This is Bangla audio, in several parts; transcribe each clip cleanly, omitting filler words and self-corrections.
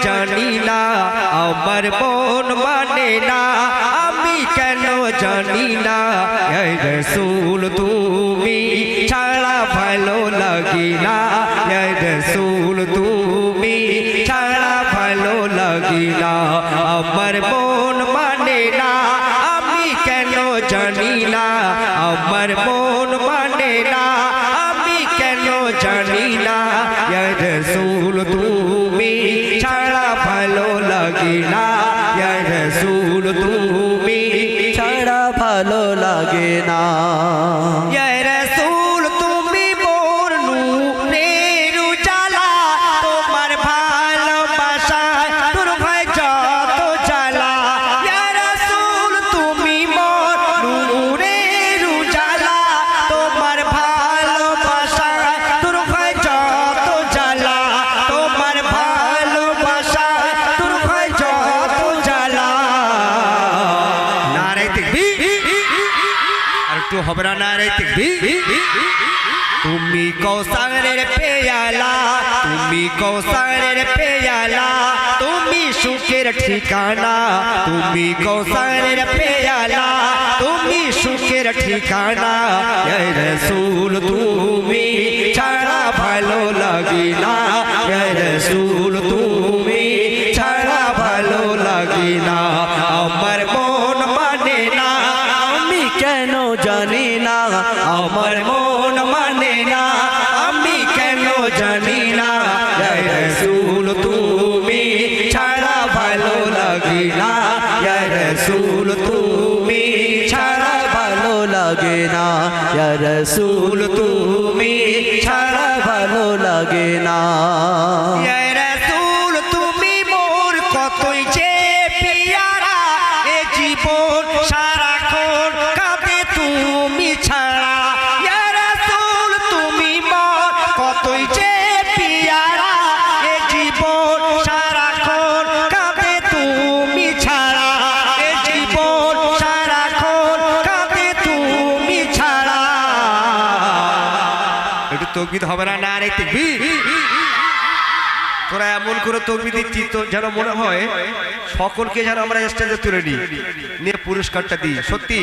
জানি না আমার মন মানে না আমি কেন জানি না ইয়া রাসূল তুমি ছাড়া ভালো লাগে না ইয়া রাসূল তুমি ছাড়া ভালো লাগে না আমার মন মানে না আমি কেন জানি না আমার মন মানে না আমি কেন জানি না ইয়া রাসূল তুমি ছাড়া ভালো লাগে না ইয়া রাসূল তুমি ছাড়া ভালো লাগে না ইয়া রাসূল তুমি মোর নূরের উজালা তোমার ভালোবাসায় দূর হয় যত জ্বালা ইয়া রাসূল তুমি মোর নূরের উজালা তোমার ভালোবাসায় দূর হয় যত জ্বালা তোমার ভালোবাসায় দূর হয় যত জ্বালা নারে তাকবীর আর একটু হবে না নারে তাকবীর তুমি কৌসারের পেয়ালা তুমি কৌসারের পেয়ালা তুমি সুখের ঠিকানা তুমি কৌসারের পেয়ালা তুমি সুখের ঠিকানা ইয়া রাসূল তুমি ছাড়া ভালো লাগে না ইয়া রাসূল তুমি ছাড়া ভালো লাগে না আমার মন মানে না আমি কেন জানি না আমার মন মানে না আমি কেন জানি না ইয়া রাসূল তুমি ছাড়া ভালো লাগে না ইয়া রাসূল তুমি ছাড়া ভালো লাগে না ইয়া রাসূল তুমি ছাড়া ভালো লাগে না ইয়া রাসূল তুমি মোর কতই যে পিয়ারা এ জীবন সারাক্ষণ কাঁদে তুমি ছাড়া ইয়া রাসূল তুমি মোর কতই যে পিয়ারা এ জীবন সারাক্ষণ কাঁদে তুমি ছাড়া এ জীবন সারাক্ষণ কাঁদে তুমি ছাড়া একটু তকবীর হবে না নারে তাকবীর তোরা এমন করে তকবীর দিচ্ছি তো যেন মনে হয় সকলকে যেন আমরা স্টেজে তুলে নিয়ে পুরস্কারটা দিই সত্যি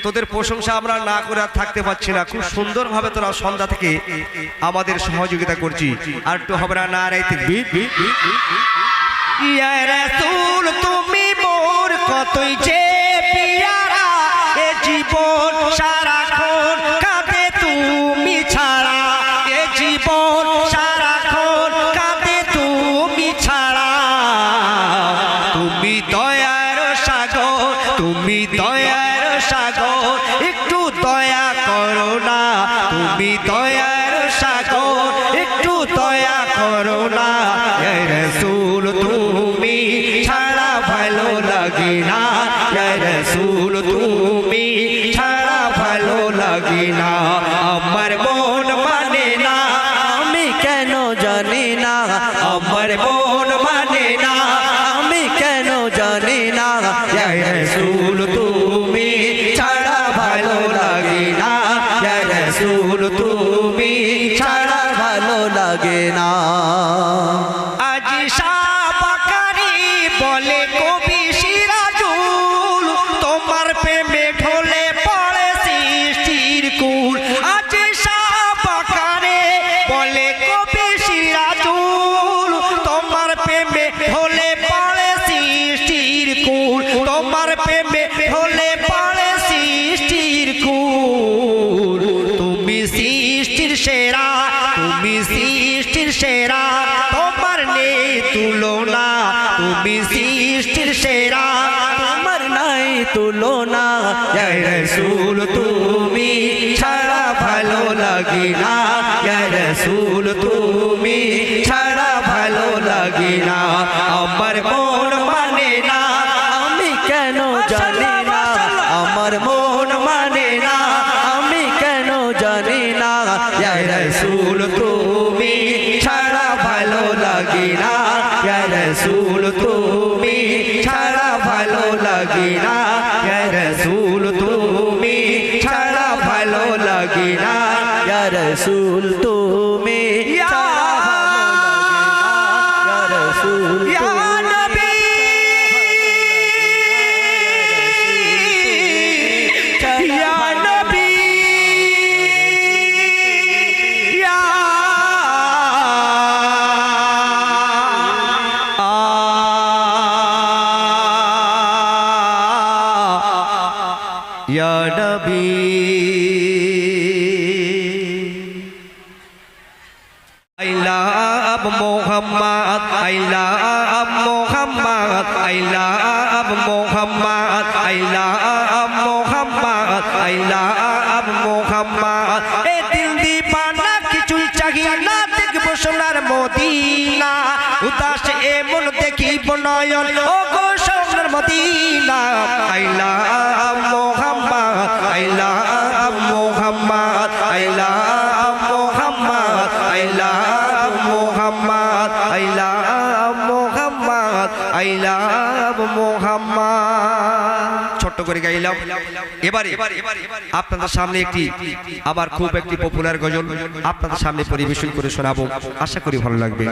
তোদের প্রশংসা আমরা না করে আর থাকতে পারছি না খুব সুন্দরভাবে তোরা সন্ধ্যা থেকে আমাদের সহযোগিতা করছি আর একটু হবে না নারে তাকবীর ইয়া রাসূল তুমি মোর কতই যে পিয়ারা এ জীবন সারাক্ষণ কাঁদে তুমি ছাড়া এ জীবন সারাক্ষণ কাঁদে তুমি ছাড়া তুমি দয়ার সাগর তুমি দয়ার সাগর একটু দয়া করো না তুমি দয়ার সাগর একটু দয়া করো না ইয়া রাসূল তুমি ছাড়া ভালো লাগে না ইয়া রাসূল তুমি ছাড়া ভালো লাগে না আমার মন মানে না আমি কেন জানি না আমার মন মানে না আমি কেন জানি না ইয়া রাসূল তুমি ছাড়া ভালো লাগে না ইয়া রাসূল তুমি ছাড়া ভালো লাগে না আজি সাবাকারি বলে কবি সিরাজুল তোমার প্রেমে ঢলে পড়ে সৃষ্টির কুল আজি সাবাকারে বলে কবি সিরাজুল তোমার প্রেমে ঢলে পড়ে সৃষ্টির কুল তোমার প্রেমে ঢলে পড়ে সৃষ্টির কুল তুমি সৃষ্টির সেরা তুমি সৃষ্টির সেরা তোমার নেই তুলনা তুমি সৃষ্টির সেরা আমার নাই তুলনা ইয়া রাসূল তুমি ছাড়া ভালো লাগে না ইয়া রাসূল তুমি ছাড়া ভালো লাগে না আমার মন মানে না আমি কেন জানি না আমার মন মানে না আমি কেন জানি না ইয়া রাসূল তুমি ছাড়া ভালো লাগে না ইয়া রাসূল তুমি ছাড়া ভালো লাগে না ইয়া রাসূল তুমি ছাড়া ভালো লাগে না ইয়া রাসূল তুমি ছাড়া ভালো লাগে না ইয়া রাসূল ইয়া নবী ইয়া নবী ইয়া ইয়া নবী I love Muhammad, I love Muhammad, I love Muhammad, I love Muhammad, I love Muhammad. এ দিল দিবানা কিছুই চাহিয়ে না দেখবো সোনার মদিনা, উদাস এমন দেখিব নয়ন ও গো সোনার Medina. I love Muhammad, I love Muhammad, I love Muhammad, I love Muhammad, I love Muhammad, I love Muhammad. ছোট্ট করে গাইলাম। এবারে আপনাদের সামনে একটি আবার খুব একটি পপুলার গজল আপনাদের সামনে পরিবেশন করে শোনাবো, আশা করি ভালো লাগবে।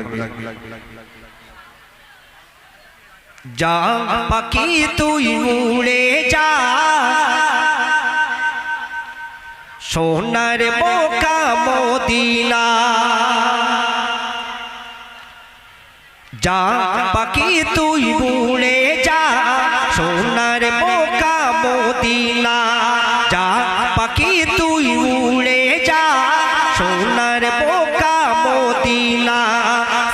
যা পাখি তুই উড়ে যা, সোনার বোকা মদিনা। যা পাখি তুই উড়ে যা, সোনার বোকা মদিনা। যা পাখি তুই উড়ে যা, সোনার বোকা মদিনা।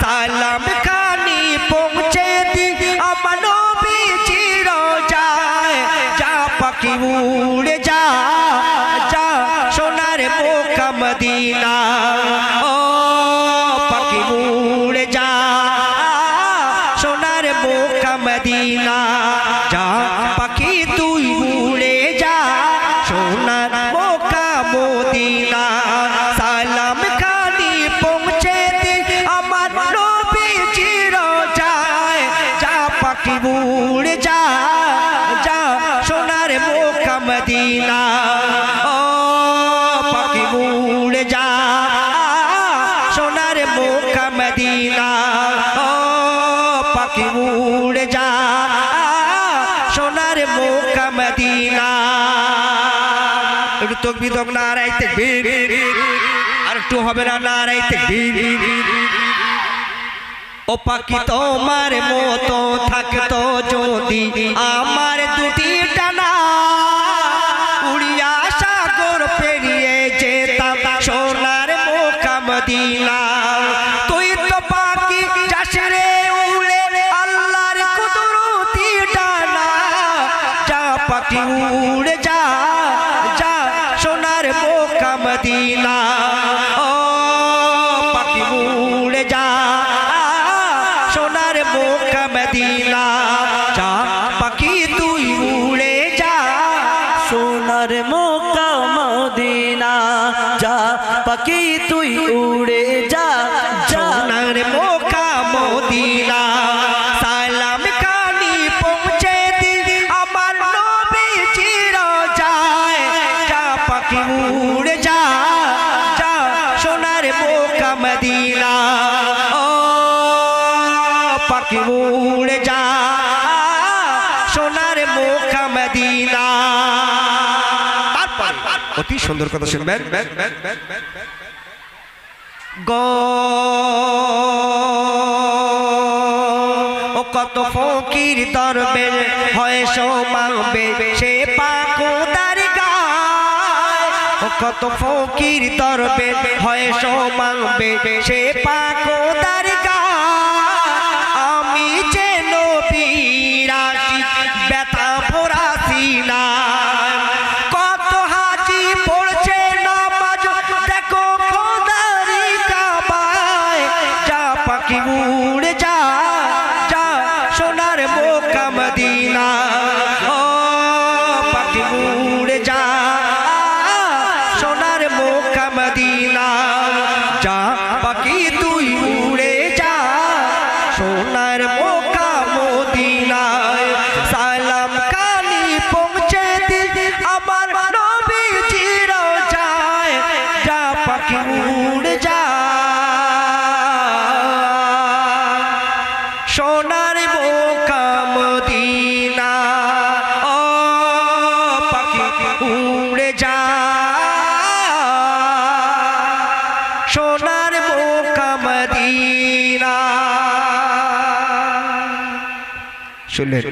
সালাম খানি পৌঁছে দি আমার নবীজির রোজায়। যা পাখি উড়ে যা, যা সোনার বোকা মদিনা। ও পাখি উড়ে যা, সোনার বোকা মদিনা। যা পাখি তুই উড়ে যা, সোনার বোকা মদিনা। সালাম খানি পৌঁছে দে আমার নবীজির রোজায়। যা পাখি উড়ে যা, যা সোনার বোকা মদিনা। ও পাখি উড়ে যা, সোনার বোকা মদিনা। ও পাখি উড়ে যা, সোনার বোকা মদিনা। একটু তকবীর দাও, নারায়ে তাকবীর। আর একটু হবে না, নারায়ে তাকবীর। ও পাখি তোমার মতো থাকতো যদি আমার দুটি ডানা, উড়িয়া সাগর পেরিয়ে যেতাম সোনার বোকা মদিনা। তুই তো পাখি যাস রে উড়ে আল্লাহর কুদরতি ডানা। যা পাখি উড়ে যা, যা সোনার বোকা মদিনা। ও পাখি উড়ে যা, সোনার বোকা মদিনা। যা পাখি তুই উড়ে যা, সোনার বোকা মদিনা। যা পাখি তুই উড়ে যা, সোনার বোকা মদিনা। সালাম খানি পৌঁছে দি আমার নবীজির রোজায়। যা পাখি উড়ে যা, যা সোনার বোকা মদিনা। ও পাখি উড়ে যা, সোনার বোকা মদিনা। অতি সুন্দর কথা শুনবেন। গো ও কত ফকির দরবেশ হয় সমাবে সে পাকুদার গায়। ও কত ফকির দরবেশ হয় সমাবে সে পাকুদার গায়। আমি যে নবীর আশিক ব্যথা ভরা সিনা। কত হাজি পড়ছে নামাজ দেখো খোদারি কাবায়। যা পাখি উড়ে যা, যা সোনার বোকা মদিনা। ও পাখি উড়ে যা, সোনার বোকা মদিনা। যা পাখি তুই উড়ে যা, সোনার বোকা মদিনায়। সালাম খানি পৌঁছে দি আমার নবীজির রোজায়। যা পাখি উড়ে যা, সোনার বোকা মদিনা ও পাখি উড়ে যা সোনার বোকা মদিনা শুনলেন